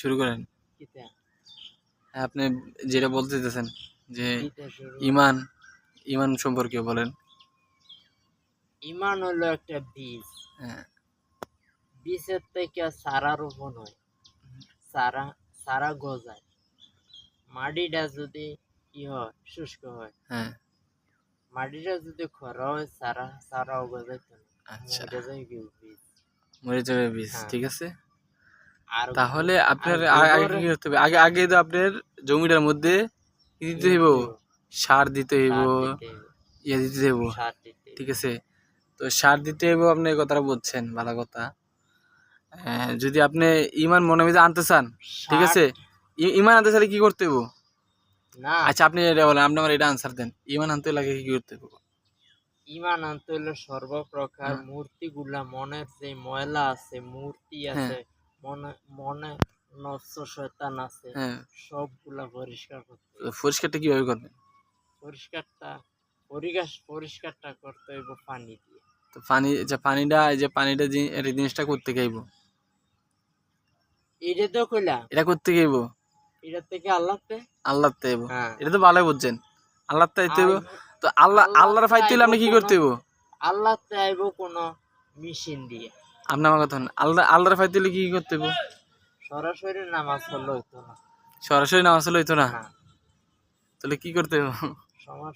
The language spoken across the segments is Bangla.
শুরু করেন। কিতা হ্যাঁ, আপনি যেটা বলতে চাইতেছেন যে কিতা শুরু ইমান ইমান সম্পর্কে বলেন। ইমান হলো একটা বীজ। হ্যাঁ, বীজের থেকে চারা রোপণ হয়, চারা চারা গজায়। মাটিটা যদি হয় শুষ্ক হয়, হ্যাঁ, মাটিটা যদি খরা হয় চারা চারাও গজাইতো না, আচ্ছা, মরে যায় কেউ বীজ। মরে যাবে বীজ, হ্যাঁ, ঠিক আছে। আর তাহলে আর আপনার আগে গোবর কি করতে হবে? আগে আগে তো আপনার জমিটার মধ্যে কি দিতে হইব? সার দিতে হইব, সার দিতে হবে, ইয়ে দিতে হইব, সার দিতে ঠিক হবে। আছে। তো সার দিতে হইব, আপনি এই কথাটা বলছেন, ভালো কথা। যদি আপনি ইমান মনে মধ্যে আনতে চান, ঠিক সার আছে, ইমান আনতে চাইলে কি করতে হইব? না, আচ্ছা, আপনি এটা বলেন, আপনি আমার এটা আনসার দেন। ইমান আনতে লাগে কি করতে হইব? ইমান আনতে হলে সর্বপ্রকার হ্যাঁ, মূর্তিগুলা, মনের যে ময়লা আছে, মূর্তি হ্যাঁ, আছে, মনে মনে নষ্ট শয়তান আছে, হ্যাঁ। সবগুলা পরিষ্কার করতে তো হবে। পরিষ্কারটা কিভাবে করবেন? পরিষ্কারটা পরিষ্কারটা করতে হইব পানি দিয়ে। তো পানি, যে পানিটা, এই যে পানিটা এই জিনিসটা করতে গাইব, এটা তো কইলাম, এটা করতে গাইব এটা থেকে আল্লাহতে। আল্লাহর তাইব। হ্যাঁ, এটা তো ভালোই বুঝছেন, আল্লাহর তাইতে হইব। আইব তো আল্লাহর আল্লাহতে ফাইতে হইলে আইব আপনি কি কোন, করতে হইব? আল্লাহতে আইব কোন মেশিন দিয়ে। আপনি আমার কথা শুনুন, আল্লাহর ফাইতে হইলে কি করতে হইব? সরাসরি নামাজ পড়লে হইতো না। সরাসরি নামাজ হলে হইতো না? না, তাহলে কি করতে হইব?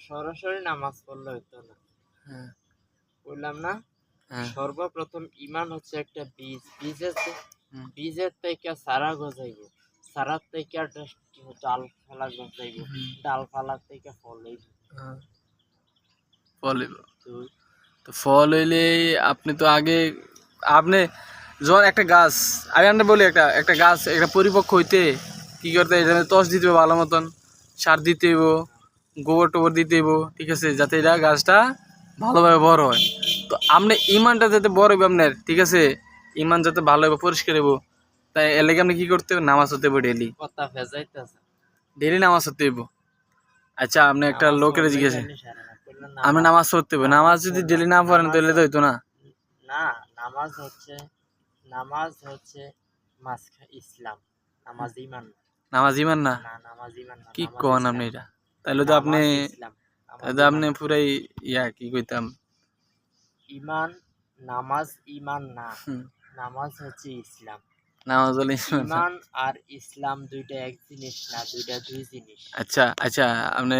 সরাসরি নামাজ পড়লে হইতো না। হ্যাঁ, বললাম না, হ্যাঁ, সর্বপ্রথম ইমান হচ্ছে একটা বীজ। হুম, বীজের থেকে চারা গজাইব, চারার থেকে ডাল ফালা গজাইব, হুম, ডাল ফালার থেকে ফল হইব। হ্যাঁ, ফল হইব। তো তো ফল হইলে আপনি তো আগে, আপনি যখন একটা গাছ, আমি আপনার বলি, একটা একটা গাছ একটা পরিপক্ক হইতে কি করতে হয়? এটা টস দিতে হবে ভালো মতন, সার দিতে হইব, গোবর টোবর দিতে হইব, ঠিক আছে, যাতে এটা গাছটা ভালোভাবে বড় হয়। তো আপনি ইমানটা যাতে বড় হইব আপনার, ঠিক আছে, ইমান যাতে ভালো হইব, পরিষ্কার হইব, তাই এর লাগে আপনি কি করতে হবে? নামাজ হতে হবে ডেলি, কথা ভেজাইতেছে। ডেলি নামাজ হতে হইব। আচ্ছা, আপনি একটা নামাজ লোকের পড়লেই জিজ্ঞাসা, খালি সারে না, পড়লে আপনি নামাজ, নামাজ পড়তে হবে, নামাজ যদি পড়লাম, ডেলি না পড়েন তাহলে তো হইতো না। না, নামাজ হচ্ছে ইসলাম। নামাজ ইমান না। নামাজ ইমান না? না, নামাজ ইমান না, কি নামাজ কন আপনি ইসলাম। এটা? তাহলে তো আপনি, নামাজ ইসলাম, তাহলে নামাজ তো ইমান আপনি না। পুরাই ইয়া কি কইতাম। ইমান, নামাজ ইমান না, হুম, নামাজ হচ্ছে ইসলাম। নামাজ হলে ইমান না। ইমান আর ইসলাম দুইটা এক জিনিস না, দুইটা দুই জিনিস। আচ্ছা, আচ্ছা, আপনি